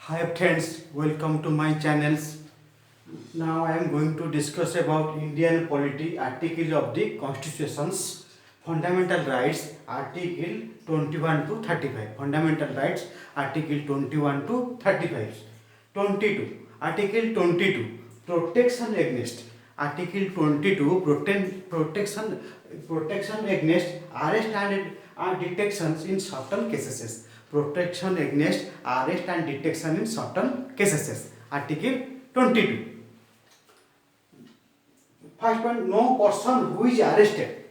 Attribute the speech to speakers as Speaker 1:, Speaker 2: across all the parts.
Speaker 1: Hi friends, welcome to my channels. Now I am going to discuss about Indian Polity Article of the Constitution's Fundamental Rights Article 21 to 35. Fundamental Rights Article 21 to 35. 22. Article 22 Protection Against. Article 22 protection against arrest and detections in certain cases. Protection against arrest and detection in certain cases. Article 22. First one, no person who is arrested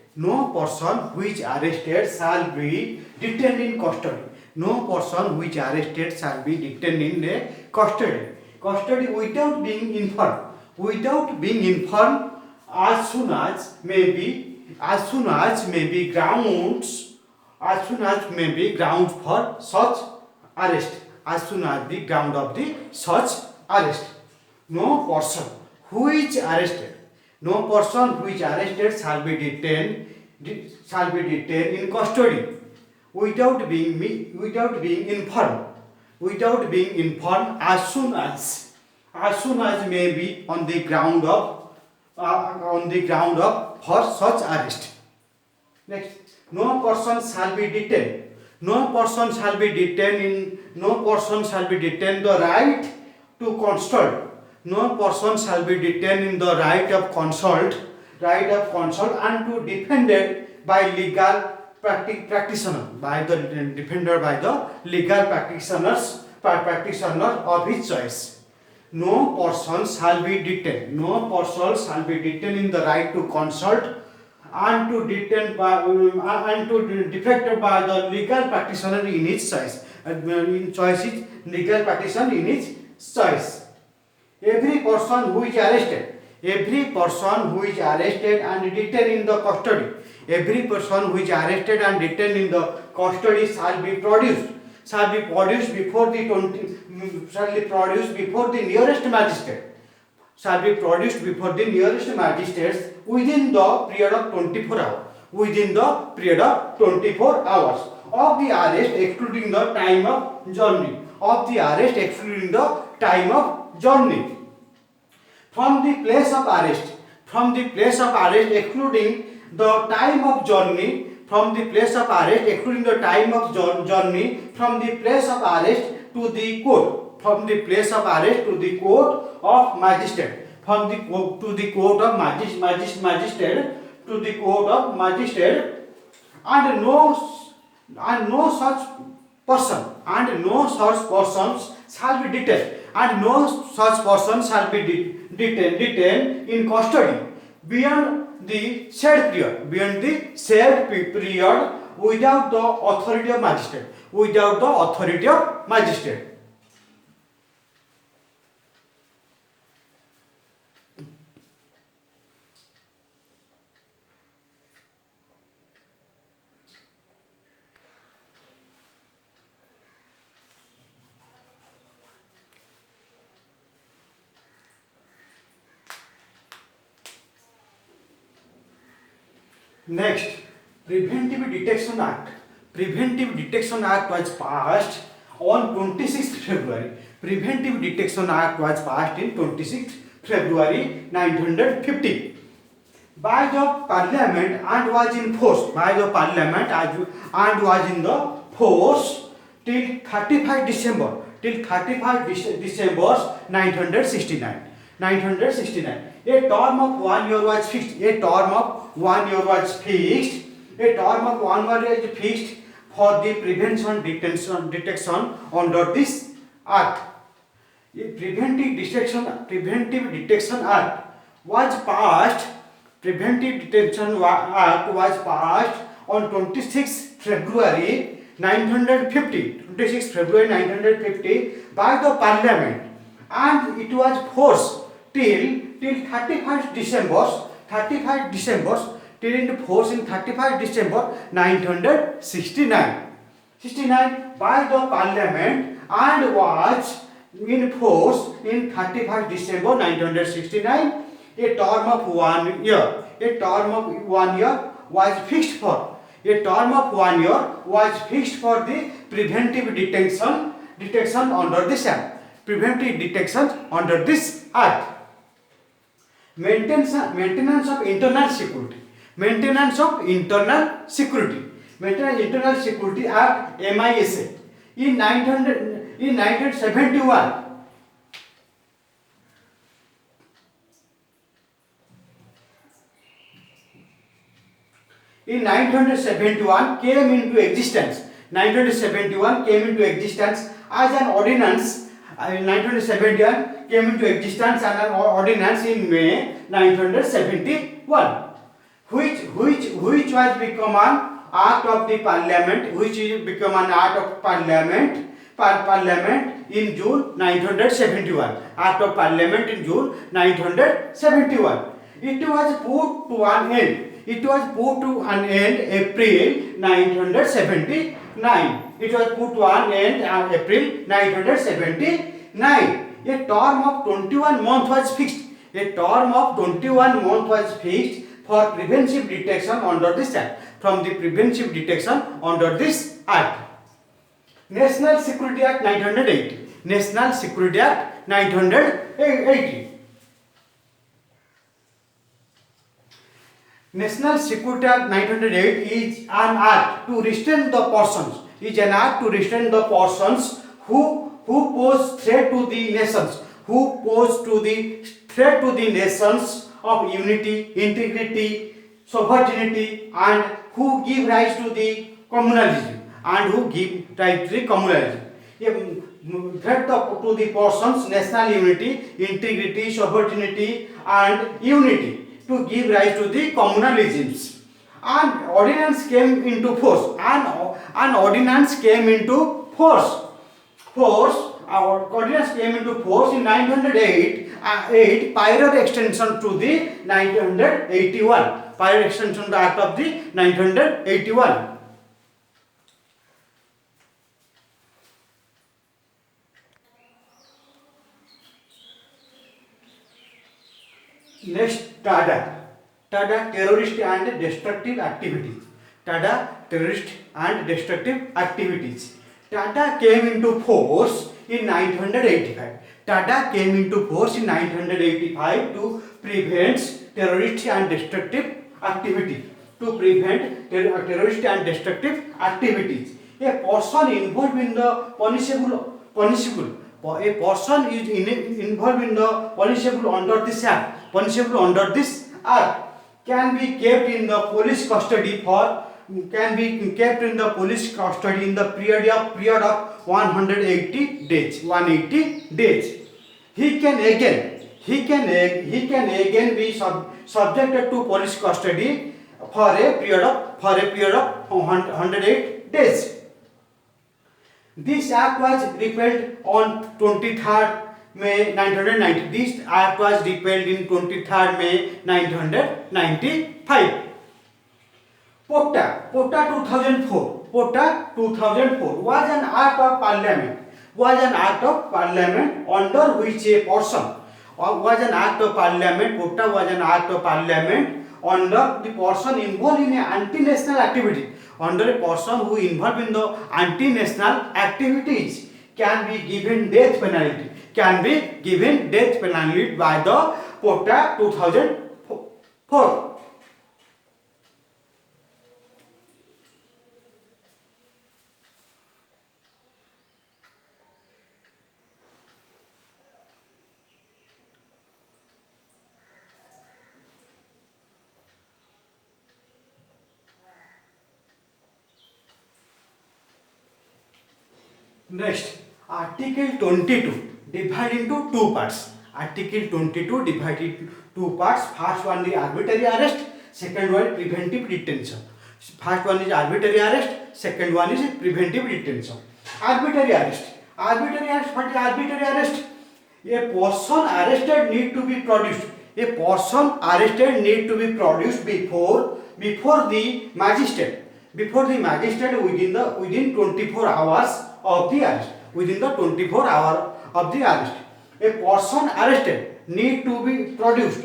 Speaker 1: shall be detained in custody. No person who is arrested shall be detained in custody. Custody without being informed. As soon as may be grounds for such arrest. As soon as the ground of the such arrest. No person who is arrested shall be detained in custody without being informed. As soon as may be on the ground of for such arrest. Next, no person shall be detained the right to consult. No person shall be detained in the right of consult and to defended by legal practitioner by the legal practitioner of his choice. No person shall be detained in the right to consult and to defended by the legal practitioner in his choice. Legal practitioner in his choice. Every person who is arrested and detained in the custody. Every person who is arrested and detained in the custody shall be produced before the nearest magistrate. Within the period of 24 hours. Of the arrest excluding the time of journey. From the place of arrest excluding the time of journey. From the place of arrest excluding the time of journey. From the place of arrest to the court. From the place of arrest to the court of magistrate. To the court of magistrate. And no such persons shall be detained. And no such person shall be detained in custody beyond the said period. Without the authority of magistrate. Next, Preventive Detection Act. Preventive Detection Act was passed on 26th February. Preventive Detection Act was passed in 26th February 1950 by the Parliament and was in force till 35 December 1969. A term of 1 year was fixed. For the prevention detection under this act. Preventive Detection Act was passed. Preventive Detection Act was passed on 26 February 1950 by the Parliament, and it was forced till 35 December till in force in 35 December 1969 by the Parliament and was in force in 35 December 1969. A term of 1 year was fixed for the preventive detection under this act. preventive detection under this act. Maintenance of internal security. Maintenance of internal security. Maintenance Internal Security Act MISA in 1971. In 1971 came into existence. 1971 came into existence as an ordinance. In 1971 came into existence as an ordinance in May 1971, which was become an act of the parliament, which is become an act of parliament in June 1971. Act of Parliament in June 1971. It was put to an end. It was put to an end April 1979. It was put to an end April 1979. A term of 21 months was fixed. A term of 21 months was fixed for preventive detection under this act. From the preventive detection under this act. National Security Act 1980. National Security Act 1980. National Security Act 1908 is an act to restrain the persons. Is an act to restrain the persons who pose threat to the nations. Who pose to the threat to the nations of unity, integrity, sovereignty, and who give rise to the communalism. And who give rise to the communalism. A threat to the persons, national unity, integrity, sovereignty, and unity, to give rise to the communalisms. An ordinance came into force. An ordinance came into force. Our ordinance came into force in 1908. Prior extension to the 1981. Prior extension to the Act of the 1981. Next, TADA, terrorist and destructive activities. TADA, terrorist and destructive activities. TADA came into force in 1985. TADA came into force in 1985 to prevent terrorist and destructive activities. To prevent terrorist and destructive activities. A person involved in the punishable. A person is involved in the punishable under this act. Punishable under this act can be kept in the police custody in the period of 180 days. 180 days. He can again be subjected to police custody for a period of 108 days. This act was repealed on 23rd May 1990. This act was repealed in 23rd May 1995. POTA 2004. POTA 2004 was an act of parliament. Under which a person POTA was an act of parliament under the person involved in an anti-national activity. Under a person who involved in the anti-national activities can be given death penalty. By the POTA 2004. Next, Article 22 divided into two parts. Article 22 divided into two parts. First one is arbitrary arrest. Second one is preventive detention. First one is arbitrary arrest. Second one is preventive detention. Arbitrary arrest. What is arbitrary arrest? A person arrested need to be produced. Before the magistrate. Within 24 hours of the arrest. Within the 24 hours of the arrest. A person arrested need to be produced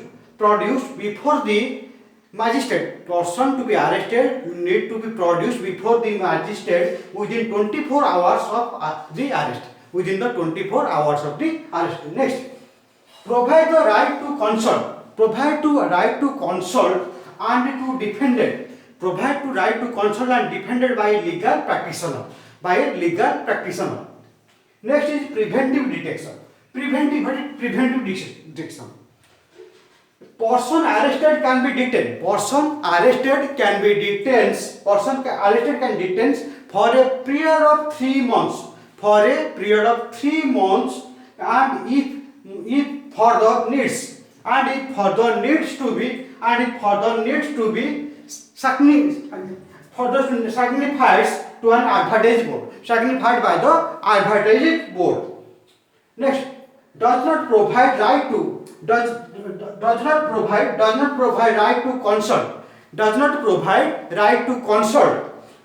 Speaker 1: before the magistrate. Person to be arrested need to be produced before the magistrate within 24 hours of the arrest. within the 24 hours of the arrest. Next, provide the right to consult. Provide to right to consult and to defended. Provide to right to consult and defended by a legal practitioner. By a legal practitioner. Next is preventive detection. Preventive detection. Person arrested can be detained. Person arrested can detain for a period of 3 months. For a period of 3 months, and if further needs to be signified to an advertise board, signified by the advertising board. Next, does not provide right to consult. Does not provide right to consult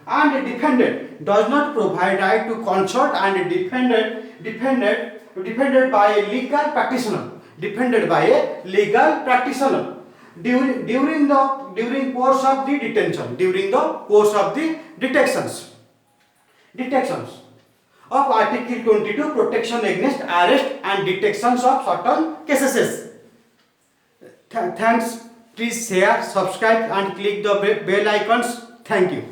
Speaker 1: and defended. Does not provide right to consult and defended by a legal practitioner. Defended by a legal practitioner during course of the detention. During the course of the detections of Article 22, protection against arrest and detections of certain cases. Thanks. Please share, subscribe and click the bell icons. Thank you.